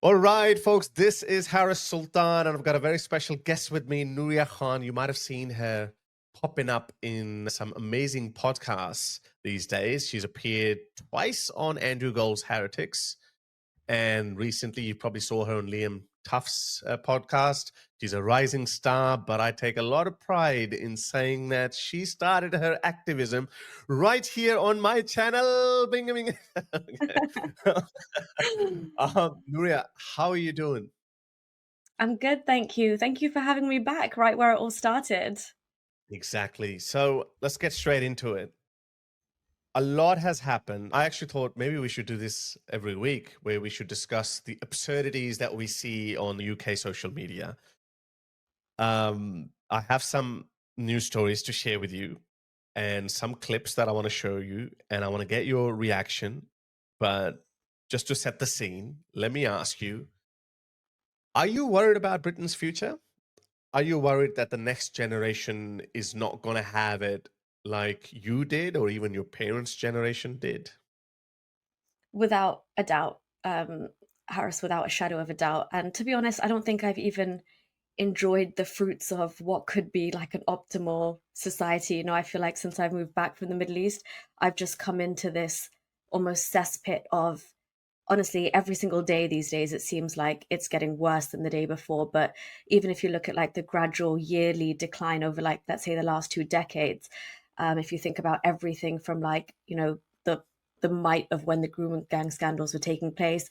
All right, folks, this is Harris Sultan, and I've got a very special guest with me, Nuriyah Khan. You might have seen her popping up in some amazing podcasts these days. She's appeared twice on Andrew Gold's Heretics, and recently you probably saw her on Liam Tuff's podcast. She's a rising star, but I take a lot of pride in saying that she started her activism right here on my channel. Bing, bing. Nuria, how are you doing? I'm good, thank you. Thank you for having me back right where it all started. Exactly. So let's get straight into it. A lot has happened. I actually thought maybe we should do this every week where we should discuss the absurdities that we see on UK social media. I have some news stories to share with you and some clips that I want to show you, and I want to get your reaction. But just to set the scene, let me ask you, are you worried about Britain's future? Are you worried that the next generation is not going to have it like you did or even your parents' generation did? Without a doubt, Harris, without a shadow of a doubt. And to be honest, I don't think I've even enjoyed the fruits of what could be like an optimal society. I feel like since I've moved back from the Middle East, I've just come into this almost cesspit of honestly every single day these days. It seems like it's getting worse than the day before. But even if you look at like the gradual yearly decline over like, let's say, the last 2 decades, if you think about everything from like, the might of when the groom gang scandals were taking place,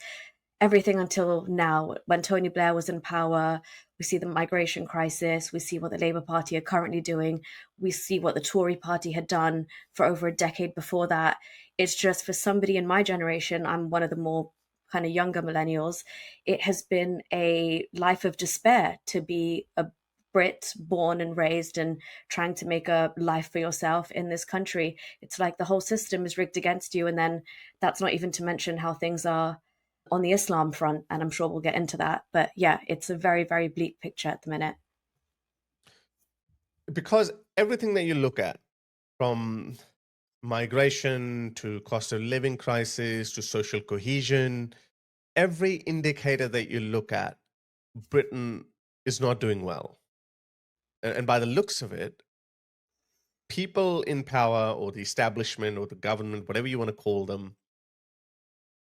everything until now, when Tony Blair was in power, we see the migration crisis, we see what the Labour Party are currently doing, we see what the Tory party had done for over a decade before that. It's just for somebody in my generation, I'm one of the more kind of younger millennials, it has been a life of despair to be a Brit born and raised and trying to make a life for yourself in this country. It's like the whole system is rigged against you. And then that's not even to mention how things are on the Islam front. And I'm sure we'll get into that. But yeah, it's a very, very bleak picture at the minute. Because everything that you look at, from migration to cost of living crisis to social cohesion, every indicator that you look at, Britain is not doing well. And by the looks of it, people in power or the establishment or the government, whatever you want to call them,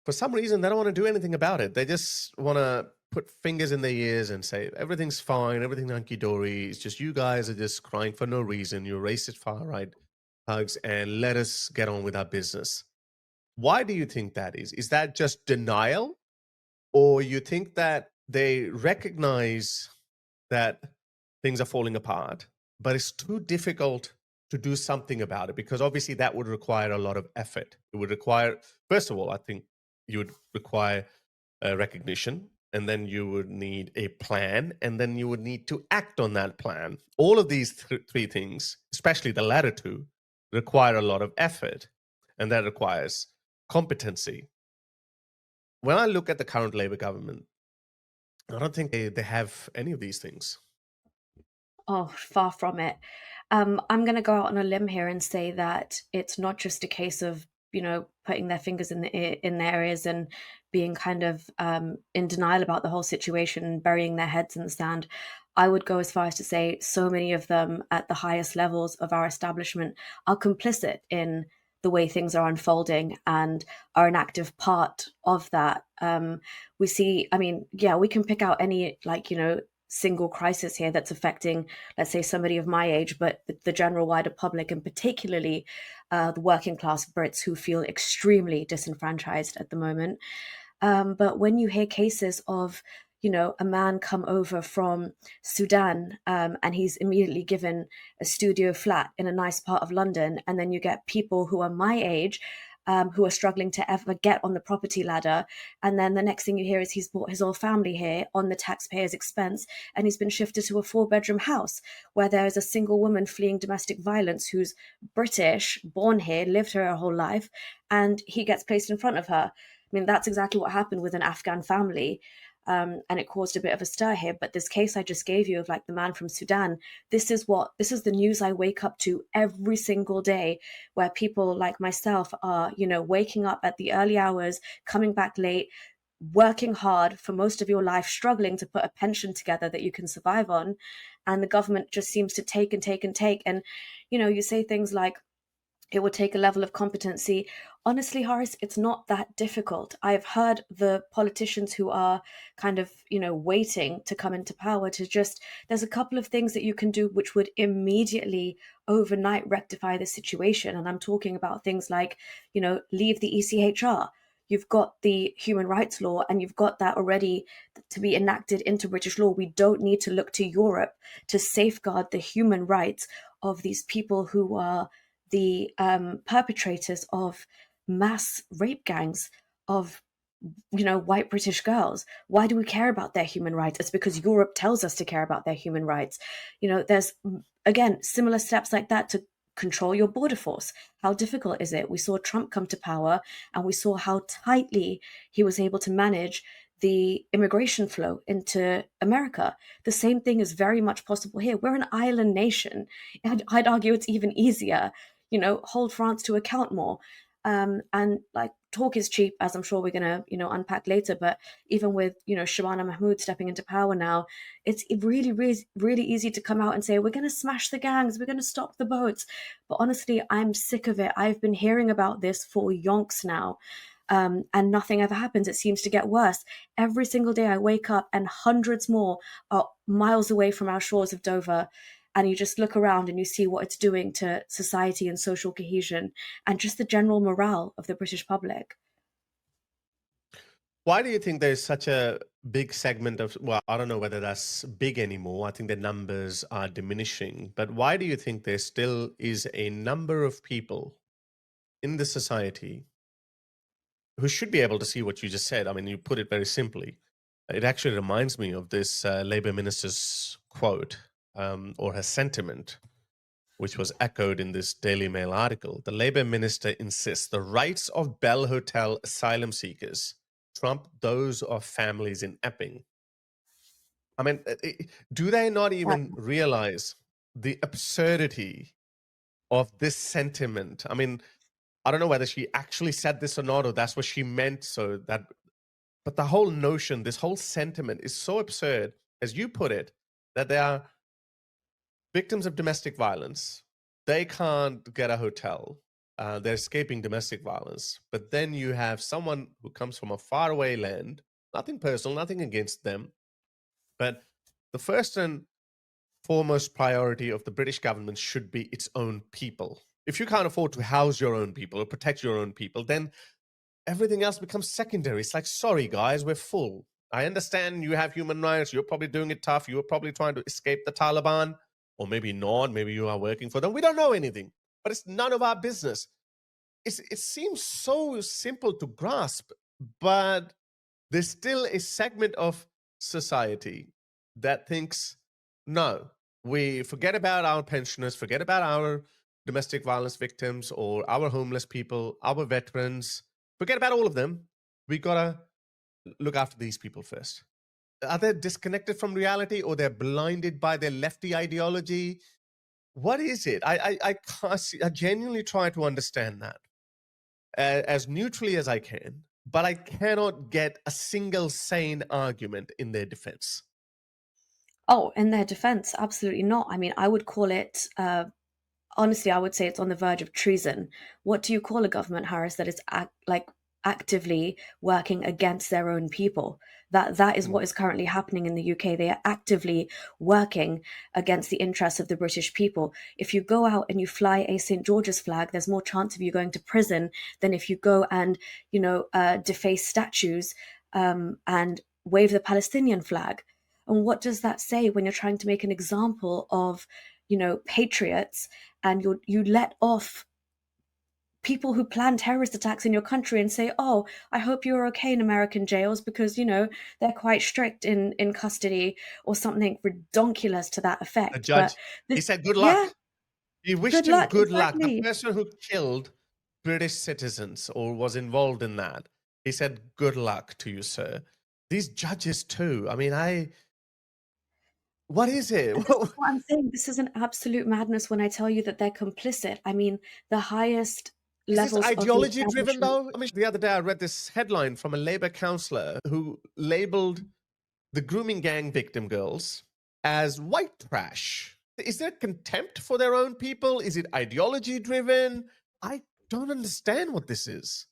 for some reason, they don't want to do anything about it. They just want to put fingers in their ears and say, everything's fine, everything's hunky dory. It's just you guys are just crying for no reason. You're racist, far right hugs, and let us get on with our business. Why do you think that is? Is that just denial? Or you think that they recognize that things are falling apart, but it's too difficult to do something about it? Because obviously that would require a lot of effort. It would require, first of all, I think you would require recognition, and then you would need a plan, and then you would need to act on that plan. All of these three things, especially the latter two, require a lot of effort, and that requires competency. When I look at the current Labour government, I don't think they have any of these things. Oh, far from it. I'm going to go out on a limb here and say that it's not just a case of putting their fingers in their ears and being kind of in denial about the whole situation and burying their heads in the sand. I would go as far as to say so many of them at the highest levels of our establishment are complicit in the way things are unfolding and are an active part of that. We see, I mean, yeah, we can pick out any single crisis here that's affecting, let's say, somebody of my age, but the general wider public, and particularly the working class Brits who feel extremely disenfranchised at the moment. But when you hear cases of, a man come over from Sudan and he's immediately given a studio flat in a nice part of London, and then you get people who are my age who are struggling to ever get on the property ladder. And then the next thing you hear is he's brought his whole family here on the taxpayer's expense, and he's been shifted to a 4-bedroom house where there is a single woman fleeing domestic violence who's British, born here, lived here her whole life, and he gets placed in front of her. I mean, that's exactly what happened with an Afghan family. And it caused a bit of a stir here. But this case I just gave you of like the man from Sudan, this is the news I wake up to every single day, where people like myself are, waking up at the early hours, coming back late, working hard for most of your life, struggling to put a pension together that you can survive on, and the government just seems to take and take and take. And you say things like, it would take a level of competency. Honestly, Horace, it's not that difficult. I've heard the politicians who are kind of, waiting to come into power to just, there's a couple of things that you can do which would immediately overnight rectify the situation. And I'm talking about things like, leave the ECHR. You've got the human rights law, and you've got that already to be enacted into British law. We don't need to look to Europe to safeguard the human rights of these people who are the perpetrators of mass rape gangs of white British girls. Why do we care about their human rights? It's because Europe tells us to care about their human rights. There's, again, similar steps like that to control your border force. How difficult is it? We saw Trump come to power, and we saw how tightly he was able to manage the immigration flow into America. The same thing is very much possible here. We're an island nation. I'd argue it's even easier. Hold France to account more. And like, talk is cheap, as I'm sure we're going to, unpack later. But even with, Shabana Mahmood stepping into power now, it's really, really, really easy to come out and say, we're going to smash the gangs, we're going to stop the boats. But honestly, I'm sick of it. I've been hearing about this for yonks now. And nothing ever happens. It seems to get worse. Every single day I wake up and hundreds more are miles away from our shores of Dover. And you just look around and you see what it's doing to society and social cohesion and just the general morale of the British public. Why do you think there's such a big segment of, well, I don't know whether that's big anymore. I think the numbers are diminishing. But why do you think there still is a number of people in the society who should be able to see what you just said? I mean, you put it very simply. It actually reminds me of this Labour minister's quote, or her sentiment, which was echoed in this Daily Mail article. The Labour minister insists the rights of Bell Hotel asylum seekers trump those of families in Epping. I mean, do they not even realize the absurdity of this sentiment? I mean, I don't know whether she actually said this or not, or that's what she meant. But the whole notion, this whole sentiment is so absurd, as you put it, that they are victims of domestic violence. They can't get a hotel. They're escaping domestic violence. But then you have someone who comes from a faraway land, nothing personal, nothing against them. But the first and foremost priority of the British government should be its own people. If you can't afford to house your own people or protect your own people, then everything else becomes secondary. It's like, sorry, guys, we're full. I understand you have human rights. You're probably doing it tough. You're probably trying to escape the Taliban, or maybe not. Maybe you are working for them. We don't know anything, but it's none of our business. It seems so simple to grasp, but there's still a segment of society that thinks, no, we forget about our pensioners, forget about our domestic violence victims or our homeless people, our veterans, forget about all of them. We gotta look after these people first. Are they disconnected from reality, or they're blinded by their lefty ideology? What is it? I can't see, I genuinely try to understand that as neutrally as I can, but I cannot get a single sane argument in their defense. Oh, in their defense, absolutely not. I mean, I would call it, honestly, I would say it's on the verge of treason. What do you call a government, Harris, that is actively working against their own people? That is Mm. what is currently happening in the UK. They are actively working against the interests of the British people. If you go out and you fly a St. George's flag, there's more chance of you going to prison than if you go and deface statues and wave the Palestinian flag. And what does that say when you're trying to make an example of patriots, and you let off people who plan terrorist attacks in your country and say, oh, I hope you're okay in American jails because they're quite strict in custody, or something redonkulous to that The effect. But judge, he this, said, good yeah, luck. He wished good him luck, good luck. The exactly. person who killed British citizens or was involved in that, he said, good luck to you, sir. These judges, too. I mean, what is it? And this is what I'm saying. This is an absolute madness when I tell you that they're complicit. I mean, the highest Is this levels of the ideology driven establishment. though? I mean, the other day I read this headline from a Labour councillor who labelled the grooming gang victim girls as white trash. Is there contempt for their own people? Is it ideology driven? I don't understand what this is.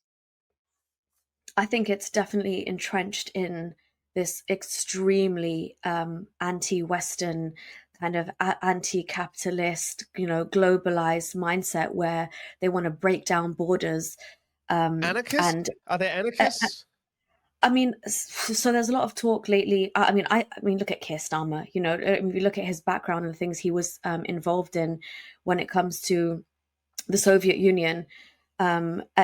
I think it's definitely entrenched in this extremely anti-Western kind of anti-capitalist, globalized mindset where they want to break down borders. Anarchists? And Are they anarchists? I mean, so there's a lot of talk lately. I mean, look at Keir Starmer. If you look at his background and the things he was involved in when it comes to the Soviet Union.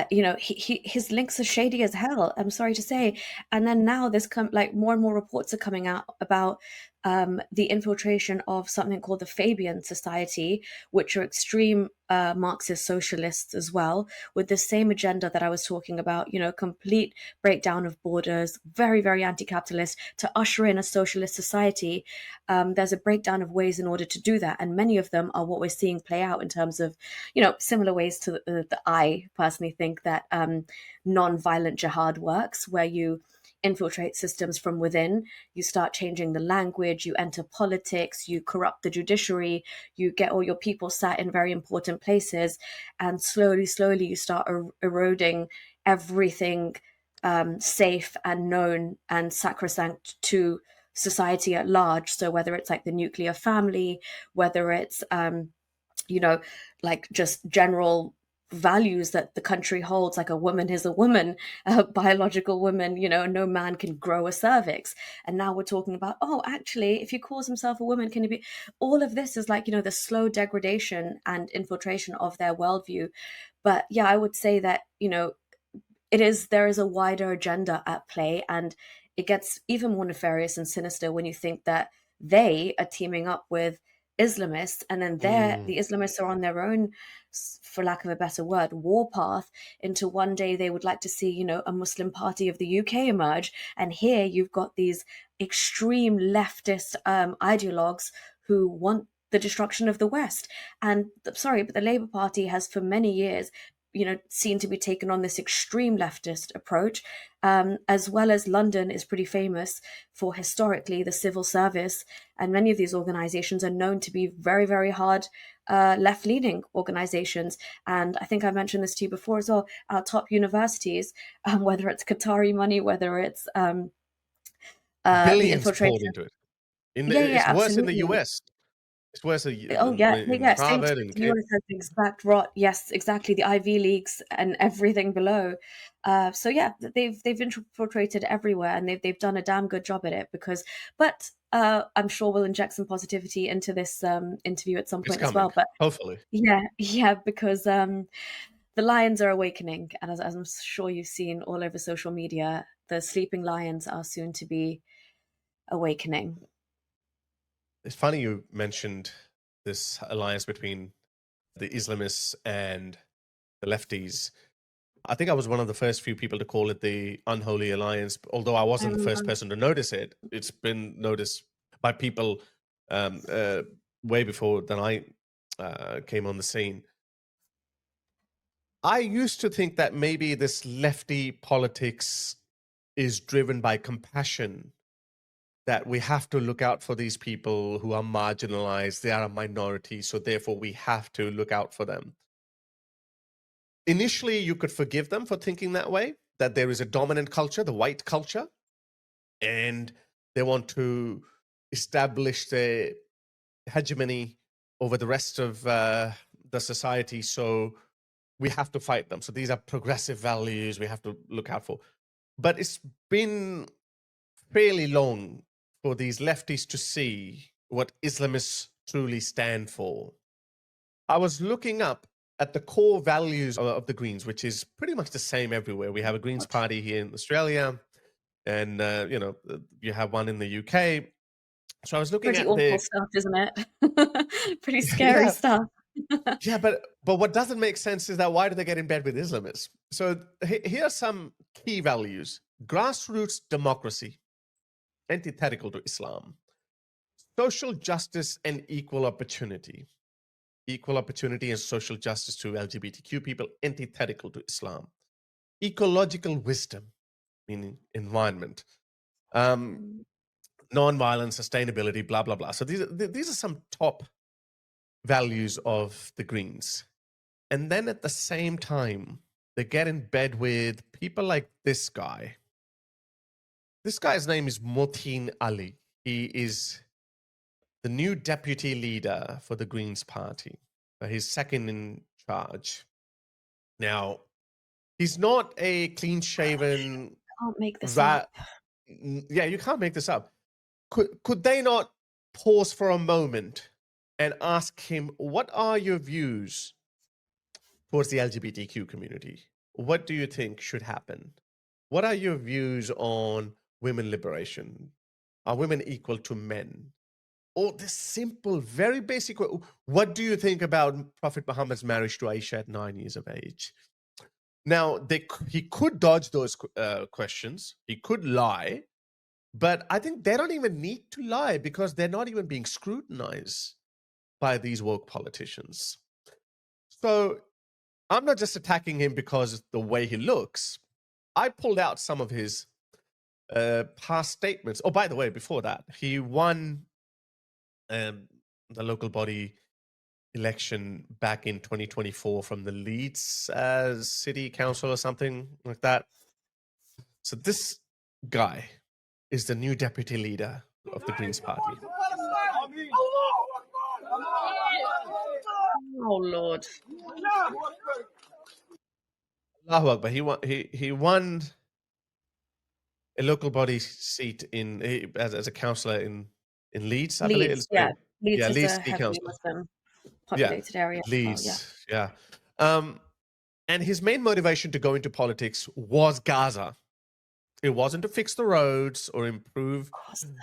His links are shady as hell. I'm sorry to say. And then now there's like more and more reports are coming out about the infiltration of something called the Fabian Society, which are extreme Marxist socialists as well, with the same agenda that I was talking about. Complete breakdown of borders, very very anti-capitalist to usher in a socialist society. There's a breakdown of ways in order to do that, and many of them are what we're seeing play out in terms of similar ways to the I personally think that non-violent jihad works, where you infiltrate systems from within, you start changing the language, you enter politics, you corrupt the judiciary, you get all your people sat in very important places, and slowly you start eroding everything safe and known and sacrosanct to society at large. So whether it's like the nuclear family, whether it's like just general values that the country holds, like a woman is a woman, a biological woman, no man can grow a cervix. And now we're talking about, oh, actually, if he calls himself a woman, can he be? All of this is like, the slow degradation and infiltration of their worldview. But yeah, I would say that, there is a wider agenda at play, and it gets even more nefarious and sinister when you think that they are teaming up with Islamists, and then the Islamists are on their own, for lack of a better word, war path into one day they would like to see, a Muslim party of the UK emerge. And here you've got these extreme leftist ideologues who want the destruction of the West. And sorry, but the Labour Party has for many years seen to be taken on this extreme leftist approach, as well as London is pretty famous for historically the civil service, and many of these organizations are known to be very, very hard left-leaning organizations. And I think I mentioned this to you before as well, our top universities, whether it's Qatari money, whether it's the Billions poured infiltration. into it. Yeah, It's worse in the absolutely. US. It's worse Oh yeah, yeah, in yeah. Same. Harvard and The US has the exact rot. Yes, exactly. The Ivy Leagues and everything below. So yeah, they've infiltrated everywhere, and they've done a damn good job at it. But I'm sure we'll inject some positivity into this interview at some it's point as coming, well. But hopefully. yeah, because the lions are awakening, and as I'm sure you've seen all over social media, the sleeping lions are soon to be awakening. It's funny you mentioned this alliance between the Islamists and the lefties. I think I was one of the first few people to call it the Unholy Alliance, although I I wasn't the first remember. person to notice it. It's been noticed by people um, uh, way before than I came on the scene. I used to think that maybe this lefty politics is driven by compassion, that we have to look out for these people who are marginalized. They are a minority, so therefore we have to look out for them. Initially, you could forgive them for thinking that way, that there is a dominant culture, the white culture, and they want to establish their hegemony over the rest of the society. So we have to fight them. So these are progressive values we have to look out for. But it's been fairly long for these lefties to see what Islamists truly stand for. I was looking up at the core values of the Greens, which is pretty much the same everywhere. We have a Greens party here in Australia, and you have one in the UK. So I was looking Pretty at awful the stuff, isn't it? Pretty scary yeah, stuff. yeah, but what doesn't make sense is that why do they get in bed with Islamists? So here are some key values: grassroots democracy, antithetical to Islam; social justice and equal opportunity; equal opportunity and social justice to LGBTQ people, antithetical to Islam. Ecological wisdom, meaning environment. Non-violence, sustainability, blah, blah, blah. So these are some top values of the Greens. And then at the same time, they get in bed with people like this guy. This guy's name is Motin Ali. He is the new deputy leader for the Greens party. He's second in charge. Now, he's not a clean-shaven... Can't make this up. Yeah, you can't make this up. Could they not pause for a moment and ask him, what are your views towards the LGBTQ community? What do you think should happen? What are your views on women liberation? Are women equal to men? Or this simple, very basic, what do you think about Prophet Muhammad's marriage to Aisha at 9 years of age? Now, he could dodge those questions. He could lie. But I think they don't even need to lie because they're not even being scrutinized by these woke politicians. So I'm not just attacking him because of the way he looks. I pulled out some of his past statements. Oh, by the way, before that, he won the local body election back in 2024 from the Leeds City Council or something like that. So this guy is the new deputy leader of the Greens party. Oh Lord! Allahu Akbar. He won a local body seat as a councillor in Leeds, I believe. Leeds, yeah. Leeds is Leeds a City heavily Council. Muslim populated area as well, yeah. Leeds, yeah. And his main motivation to go into politics was Gaza. It wasn't to fix the roads or improve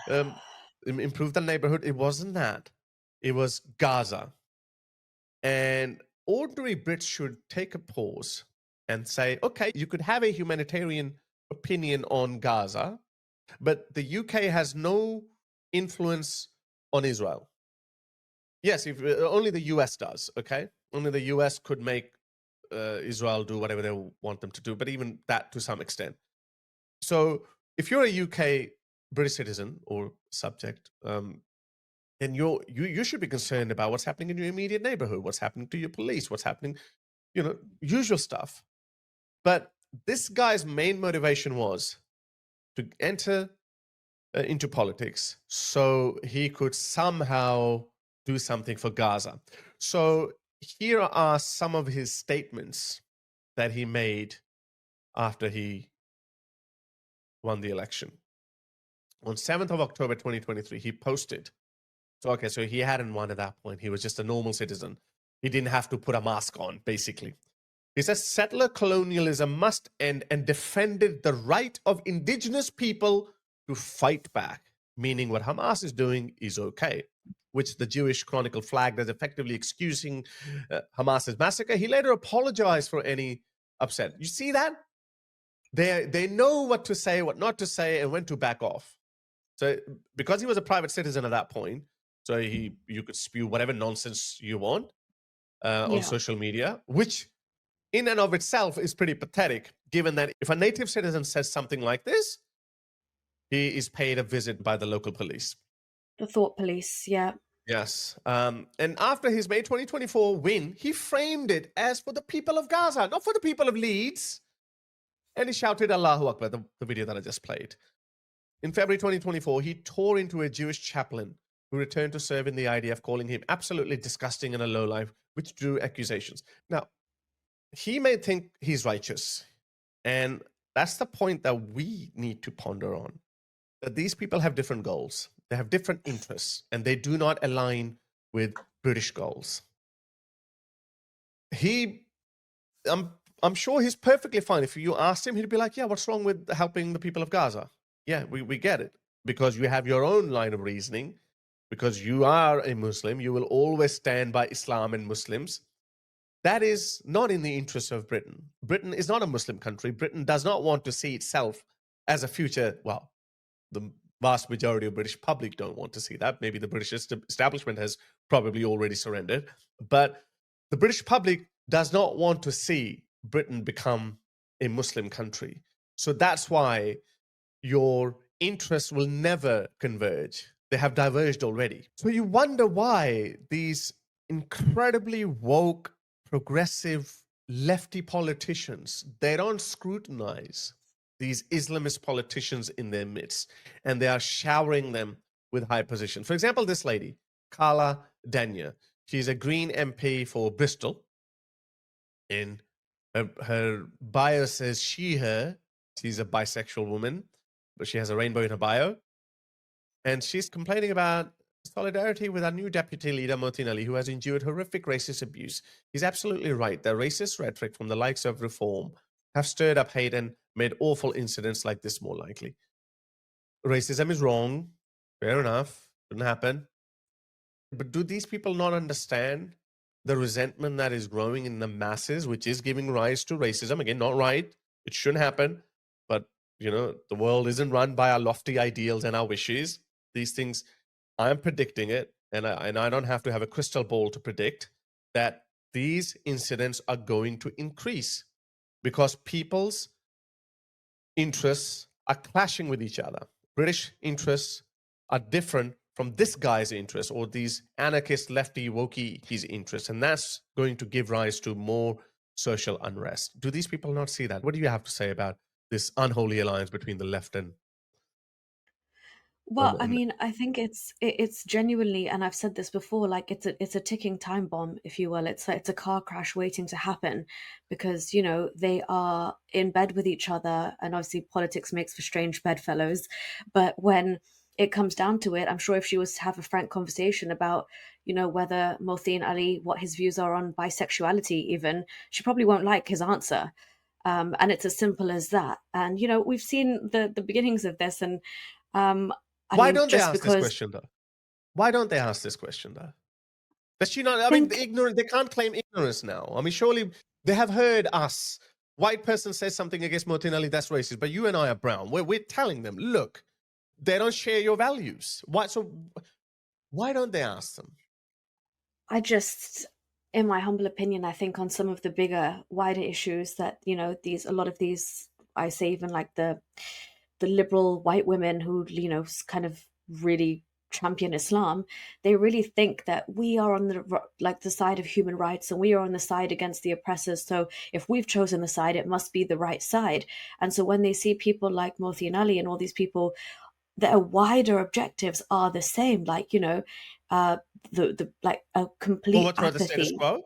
the neighborhood. It wasn't that. It was Gaza. And ordinary Brits should take a pause and say, okay, you could have a humanitarian opinion on Gaza, but the UK has no influence on Israel. Yes, if only the US does, okay? Only the US could make Israel do whatever they want them to do, but even that to some extent. So if you're a UK British citizen or subject, then you should be concerned about what's happening in your immediate neighborhood, what's happening to your police, what's happening, usual stuff. But this guy's main motivation was to enter into politics so he could somehow do something for Gaza. So here are some of his statements that he made after he won the election. On 7th of October 2023, he posted. So he hadn't won at that point. He was just a normal citizen. He didn't have to put a mask on, basically. He says, settler colonialism must end, and defended the right of indigenous people to fight back, meaning what Hamas is doing is okay, which the Jewish Chronicle flagged as effectively excusing Hamas's massacre. He later apologized for any upset. You see that? They know what to say, what not to say, and when to back off. So because he was a private citizen at that point, so you could spew whatever nonsense you want on social media, which in and of itself is pretty pathetic, given that if a native citizen says something like this, he is paid a visit by the local police. The thought police, yeah. Yes. And after his May 2024 win, he framed it as for the people of Gaza, not for the people of Leeds. And he shouted Allahu Akbar, the video that I just played. In February 2024, he tore into a Jewish chaplain who returned to serve in the IDF, calling him absolutely disgusting and a lowlife, which drew accusations. Now, he may think he's righteous. And that's the point that we need to ponder on. That these people have different goals. They have different interests, and they do not align with British goals. I'm sure he's perfectly fine. If you asked him, he'd be like, yeah, what's wrong with helping the people of Gaza? Yeah, we get it. Because you have your own line of reasoning. Because you are a Muslim, you will always stand by Islam and Muslims. That is not in the interest of Britain. Britain is not a Muslim country. Britain does not want to see itself as a future, one vast majority of British public don't want to see that. Maybe the British establishment has probably already surrendered, but the British public does not want to see Britain become a Muslim country. So that's why your interests will never converge. They have diverged already. So you wonder why these incredibly woke, progressive, lefty politicians, they don't scrutinize these Islamist politicians in their midst, and they are showering them with high position. For example, this lady, Carla Dania, she's a Green MP for Bristol. In her bio says she, her. She's a bisexual woman, but she has a rainbow in her bio. And she's complaining about solidarity with our new deputy leader, Motin Ali, who has endured horrific racist abuse. He's absolutely right. The racist rhetoric from the likes of Reform have stirred up hate and made awful incidents like this more likely. Racism is wrong. Fair enough. Shouldn't happen. But do these people not understand the resentment that is growing in the masses, which is giving rise to racism? Again, not right. It shouldn't happen. But, the world isn't run by our lofty ideals and our wishes. These things, I'm predicting it, and I don't have to have a crystal ball to predict that these incidents are going to increase because people's interests are clashing with each other. British interests are different from this guy's interests or these anarchist lefty wokey his interests, and that's going to give rise to more social unrest. Do these people not see that? What do you have to say about this unholy alliance between the left and Well, I mean, I think it's genuinely, and I've said this before, like it's a ticking time bomb, if you will. It's a car crash waiting to happen, because they are in bed with each other, and obviously politics makes for strange bedfellows. But when it comes down to it, I'm sure if she was to have a frank conversation about whether Mohsin Ali, what his views are on bisexuality, even, she probably won't like his answer. And it's as simple as that. And we've seen the beginnings of this, and I why mean, don't they just ask this because question though? Why don't they ask this question though? Does she not? I mean, think they can't claim ignorance now. I mean, surely they have heard us. White person says something against Motin Ali, that's racist. But you and I are brown. We're telling them, look, they don't share your values. Why don't they ask them? I just, in my humble opinion, I think on some of the bigger, wider issues that a lot of these, I say even like the liberal white women who kind of really champion Islam, they really think that we are on the side of human rights, and we are on the side against the oppressors. So if we've chosen the side, it must be the right side. And so when they see people like Morsi and Ali and all these people, their wider objectives are the same, like uh the like a complete Overthrow the status apathy. quo?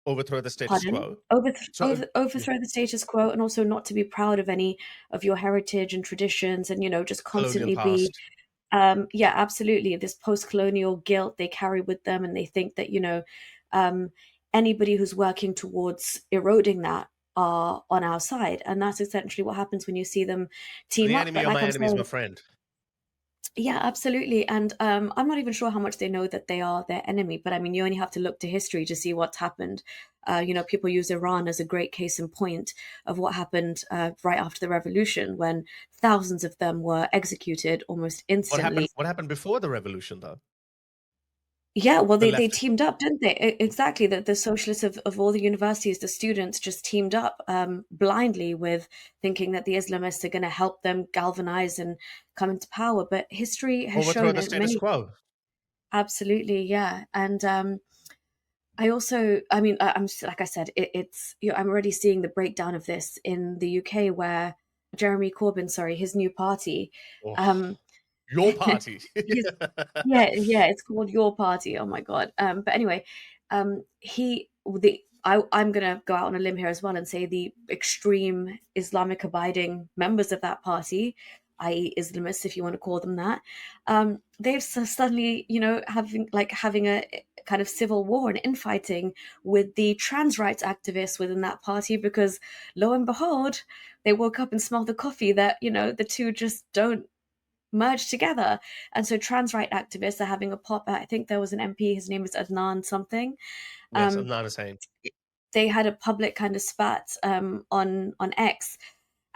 Overthrow the status Pardon? quo? So, yeah, Overthrow the status quo, and also not to be proud of any of your heritage and traditions, and just colonial constantly be past. yeah, absolutely, this post-colonial guilt they carry with them, and they think that um anybody who's working towards eroding that are on our side. And that's essentially what happens when you see them team The up. enemy But of like my I'm enemy is my saying, friend. yeah, absolutely. And I'm not even sure how much they know that they are their enemy. But I mean, you only have to look to history to see what's happened. People use Iran as a great case in point of what happened right after the revolution, when thousands of them were executed almost instantly. What happened before the revolution, though? Yeah, well, The they left. teamed up, didn't they? Exactly. The socialists of all the universities, the students just teamed up blindly, with thinking that the Islamists are going to help them galvanize and come into power. But history has Overthrow shown the in status many. quo. Absolutely, yeah. And I also, I mean, like I said, it's I'm already seeing the breakdown of this in the UK, where Jeremy Corbyn, sorry, his new party, Oh, um, your party. he's yeah, it's called Your Party. Oh my God. But anyway, I'm gonna go out on a limb here as well and say the extreme Islamic abiding members of that party, i.e., Islamists, if you want to call them that, they've suddenly, having a kind of civil war and infighting with the trans rights activists within that party, because lo and behold, they woke up and smelled the coffee that the two just don't merged together. And so trans right activists are having a pop. I think there was an MP, his name is Adnan something. Yes, I'm Um, not saying. they had a public kind of spat on X,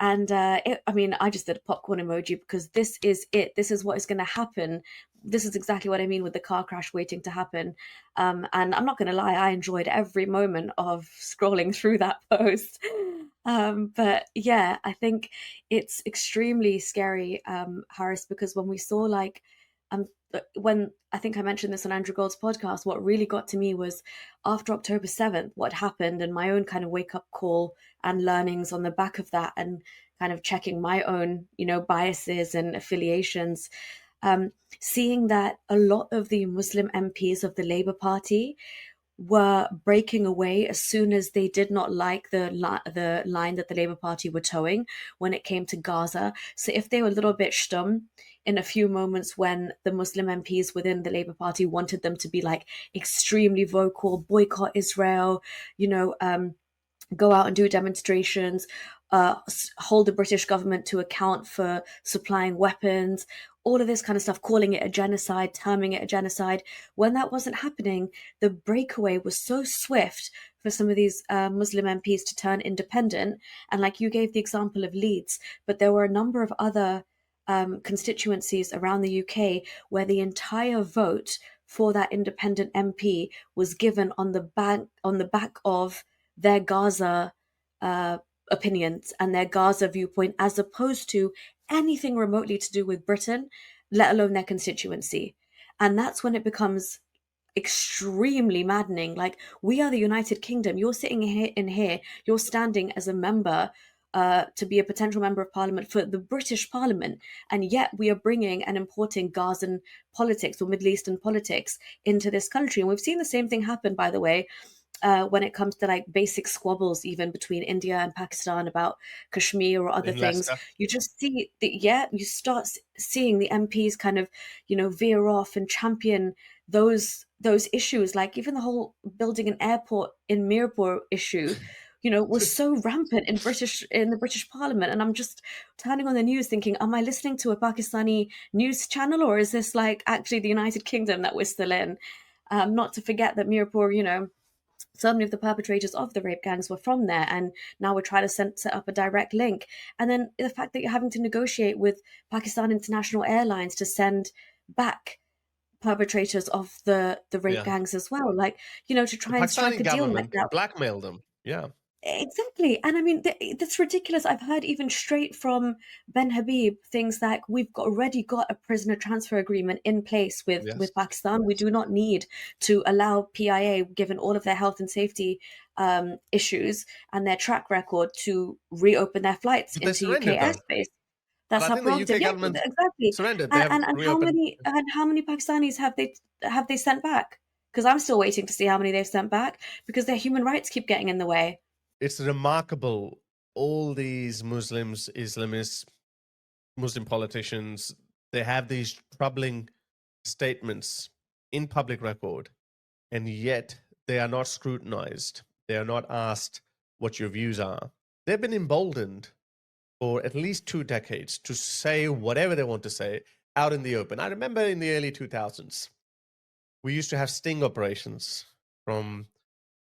And I just did a popcorn emoji because this is it. This is what is going to happen. This is exactly what I mean with the car crash waiting to happen. And I'm not going to lie, I enjoyed every moment of scrolling through that post. But yeah, I think it's extremely scary, Harris, because when we saw when I think I mentioned this on Andrew Gold's podcast, what really got to me was after October 7th, what happened and my own kind of wake up call and learnings on the back of that, and kind of checking my own, biases and affiliations. Seeing that a lot of the Muslim MPs of the Labour Party were breaking away as soon as they did not like the line that the Labour Party were towing when it came to Gaza. So if they were a little bit stum in a few moments when the Muslim MPs within the Labour Party wanted them to be like extremely vocal, boycott Israel, go out and do demonstrations, hold the British government to account for supplying weapons, all of this kind of stuff, calling it a genocide, terming it a genocide. When that wasn't happening, the breakaway was so swift for some of these Muslim MPs to turn independent. And like you gave the example of Leeds, but there were a number of other constituencies around the UK where the entire vote for that independent MP was given on the back of their Gaza uh, opinions and their Gaza viewpoint, as opposed to anything remotely to do with Britain, let alone their constituency. And that's when it becomes extremely maddening. Like, we are the United Kingdom. You're sitting here, you're standing as a member to be a potential member of parliament for the British Parliament, and yet we are bringing and importing Gazan politics or Middle Eastern politics into this country. And we've seen the same thing happen, by the way, when it comes to like basic squabbles, even between India and Pakistan about Kashmir or other In things. Leicester. You just see you start seeing the MPs kind of, veer off and champion those issues. Like even the whole building an airport in Mirpur issue, was so rampant in the British Parliament. And I'm just turning on the news thinking, am I listening to a Pakistani news channel, or is this like actually the United Kingdom that we're still in? Not to forget that Mirpur, so many of the perpetrators of the rape gangs were from there, and now we're trying to set up a direct link. And then the fact that you're having to negotiate with Pakistan International Airlines to send back perpetrators of the rape Yeah. gangs as well, like, to The try and strike Pakistani a deal like government that. blackmailed them. Yeah. Exactly. And I mean, that's ridiculous. I've heard even straight from Ben Habib things like, we've already got a prisoner transfer agreement in place Yes. with Pakistan. We do not need to allow PIA, given all of their health and safety issues and their track record, to reopen their flights But they into UK surrendered though. airspace. But That's I our think the prerogative. UK Yeah, government exactly. surrendered. They And, have and, and how reopened. many Pakistanis have they sent back? Because I'm still waiting to see how many they've sent back, because their human rights keep getting in the way. It's remarkable. All these Muslims, Islamists, Muslim politicians, they have these troubling statements in public record, and yet they are not scrutinized. They are not asked what your views are. They've been emboldened for at least 2 decades to say whatever they want to say out in the open. I remember in the early 2000s, we used to have sting operations from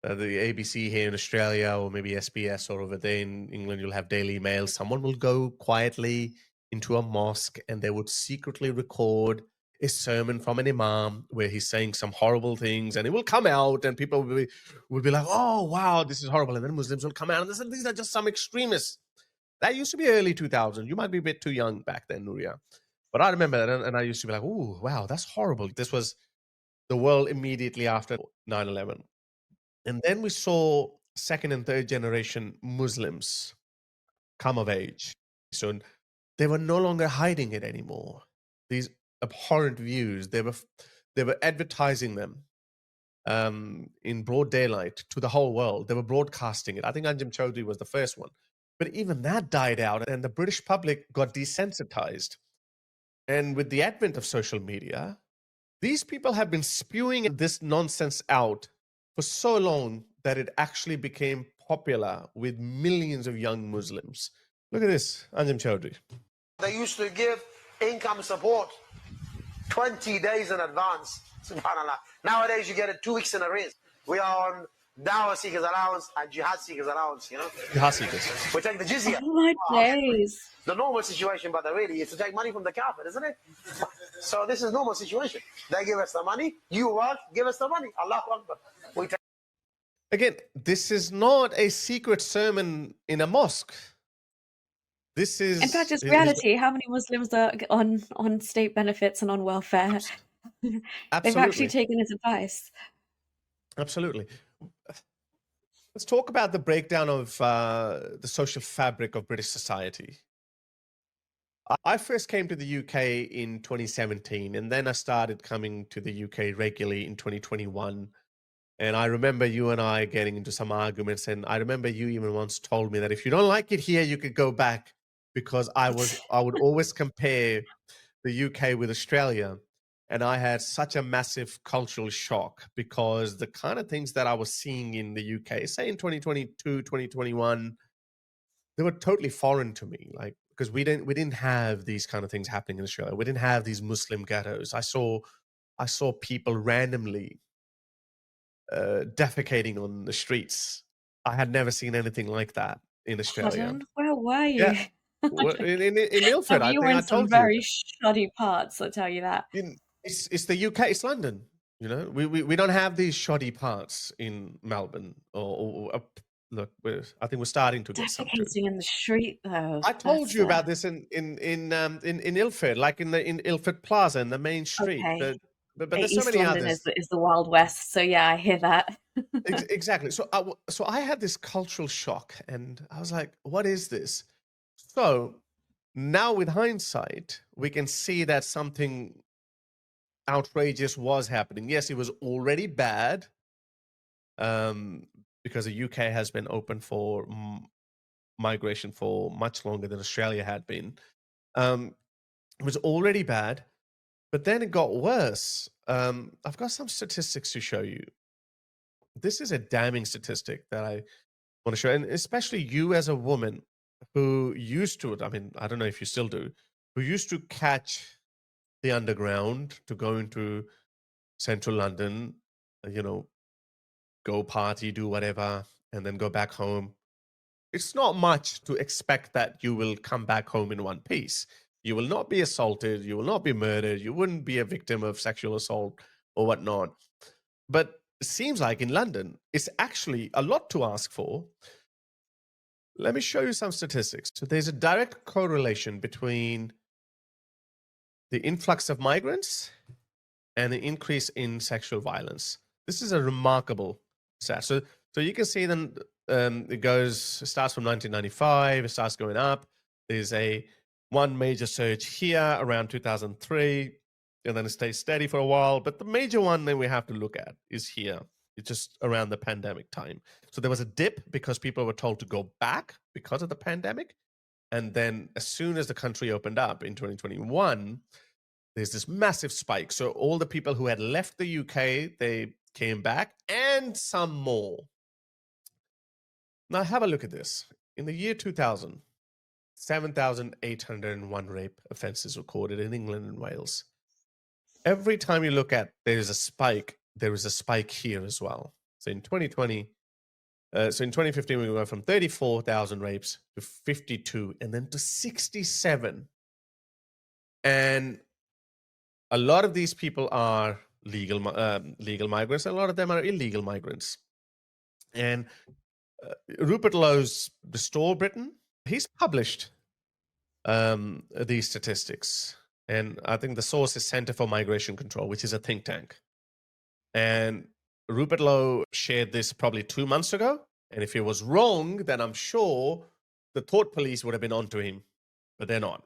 the ABC here in Australia, or maybe SBS, or over there in England, you'll have Daily Mail. Someone will go quietly into a mosque and they would secretly record a sermon from an imam where he's saying some horrible things, and it will come out and people will be like, oh, wow, this is horrible. And then Muslims will come out and they say, these are just some extremists. That used to be early 2000s. You might be a bit too young back then, Nuriyah. But I remember that, and I used to be like, oh, wow, that's horrible. This was the world immediately after 9/11. And then we saw second and third generation Muslims come of age. So they were no longer hiding it anymore. These abhorrent views, they were advertising them in broad daylight to the whole world. They were broadcasting it. I think Anjem Choudhury was the first one. But even that died out, and the British public got desensitized. And with the advent of social media, these people have been spewing this nonsense out for so long that it actually became popular with millions of young Muslims. Look at this, Anjem Choudhury. They used to give income support 20 days in advance. SubhanAllah. Nowadays, you get it 2 weeks in arrears. We are on dawah seekers allowance, and jihad seekers allowance, you know. Jihad seekers. We take the jizya. Oh my days. The normal situation, but really, is to take money from the kafir, isn't it? So this is normal situation. They give us the money, you work, give us the money. Allahu Akbar. We take. Again, this is not a secret sermon in a mosque. This is, In fact, it's reality. How many Muslims are on state benefits and on welfare? They've actually absolutely, taken his advice. absolutely. Let's talk about the breakdown of the social fabric of British society. I first came to the UK in 2017, and then I started coming to the UK regularly in 2021. And I remember you and I getting into some arguments, and I remember you even once told me that if you don't like it here, you could go back, because I would always compare the UK with Australia. And I had such a massive cultural shock, because the kind of things that I was seeing in the UK, say in 2022, 2021, they were totally foreign to me. Like, because we didn't have these kind of things happening in Australia. We didn't have these Muslim ghettos. I saw people randomly defecating on the streets. I had never seen anything like that in Australia. Pardon? Where were you? Yeah, in Ilford, I You were think I in some told you. very shoddy parts, I'll tell you that. It's the UK, it's London. You know, we don't have these shoddy parts in Melbourne or look, I think we're starting to get some too. Defecating in the street, though. I told That's you about this in Ilford, like in Ilford Plaza in the main street. okay. But there's so East many London others. is the Wild West, so yeah, I hear that. Exactly. So I had this cultural shock, and I was like, "What is this?" So now, with hindsight, we can see that something outrageous was happening. Yes, it was already bad, because the UK has been open for migration for much longer than Australia had been. It was already bad, but then it got worse. I've got some statistics to show you. This is a damning statistic that I want to show, and especially you as a woman who used to, I mean, I don't know if you still do, who used to catch the underground to go into central London, go party, do whatever, and then go back home. It's not much to expect that you will come back home in one piece. You will not be assaulted. You will not be murdered. You wouldn't be a victim of sexual assault or whatnot. But it seems like in London, it's actually a lot to ask for. Let me show you some statistics. So there's a direct correlation between the influx of migrants and the increase in sexual violence. This is a remarkable stat. So you can see then it starts from 1995, it starts going up. There's one major surge here around 2003, and then it stays steady for a while. But the major one that we have to look at is here. It's just around the pandemic time. So there was a dip because people were told to go back because of the pandemic. And then as soon as the country opened up in 2021, there's this massive spike. So all the people who had left the UK, they came back, and some more. Now have a look at this. In the year 2000, 7,801 rape offenses recorded in England and Wales. Every time you look at, there is a spike here as well. So in 2020, in 2015, we went from 34,000 rapes to 52, and then to 67. And a lot of these people are legal migrants, and a lot of them are illegal migrants. And Rupert Lowe's Restore Britain, he's published these statistics. And I think the source is Center for Migration Control, which is a think tank. And Rupert Lowe shared this probably 2 months ago. And if it was wrong, then I'm sure the thought police would have been onto him, but they're not.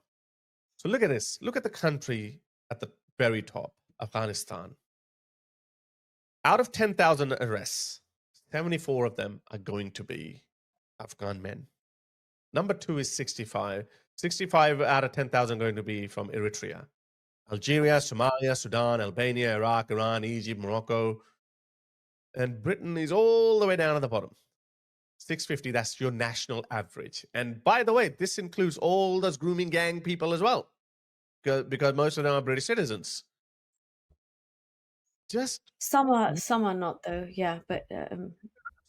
So look at this. Look at the country at the very top, Afghanistan. Out of 10,000 arrests, 74 of them are going to be Afghan men. Number 2 is 65. 65 out of 10,000 going to be from Eritrea. Algeria, Somalia, Sudan, Albania, Iraq, Iran, Egypt, Morocco. And Britain is all the way down at the bottom. 650, that's your national average. And by the way, this includes all those grooming gang people as well, because most of them are British citizens. Just some are not though, yeah, but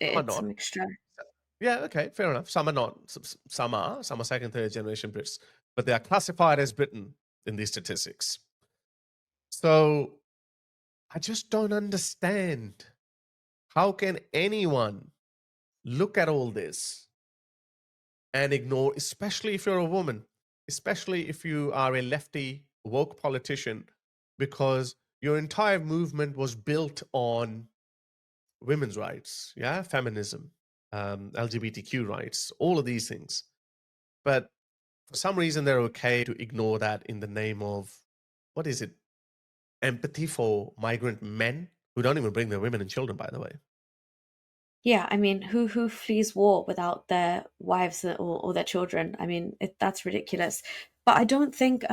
Some are It's a not. mixture. Yeah, okay, fair enough. Some are not. Some are. Some are second, third generation Brits, but they are classified as Britain in these statistics. So I just don't understand. How can anyone look at all this and ignore, especially if you're a woman, especially if you are a lefty woke politician, because your entire movement was built on women's rights, yeah, feminism, LGBTQ rights, all of these things. But for some reason, they're okay to ignore that in the name of, what is it? Empathy for migrant men who don't even bring their women and children, by the way. Yeah, I mean, who flees war without their wives or their children? I mean, that's ridiculous. But I don't think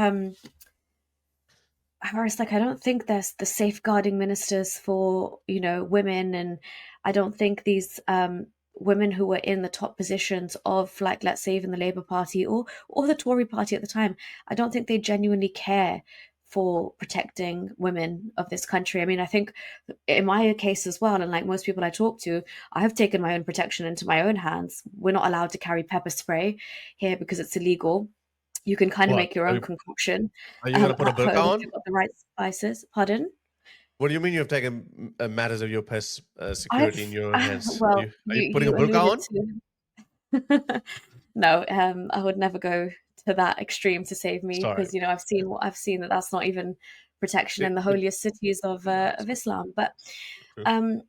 Harris, like, I don't think there's the safeguarding ministers for, women, and I don't think these women who were in the top positions of, like, let's say even the Labour Party or the Tory Party at the time, I don't think they genuinely care for protecting women of this country. I mean, I think in my case as well, and like most people I talk to, I have taken my own protection into my own hands. We're not allowed to carry pepper spray here because it's illegal. You can kind of What? make your own concoction Are you going to put a at burqa home if on? you've got the right spices. Pardon? What do you mean you have taken matters of your security in I've your own hands? well, Are you putting a you burqa alluded on? to no. I would never go to that extreme to save me Sorry. because I've seen that that's not even protection in the But holiest cities of Islam. But true. um,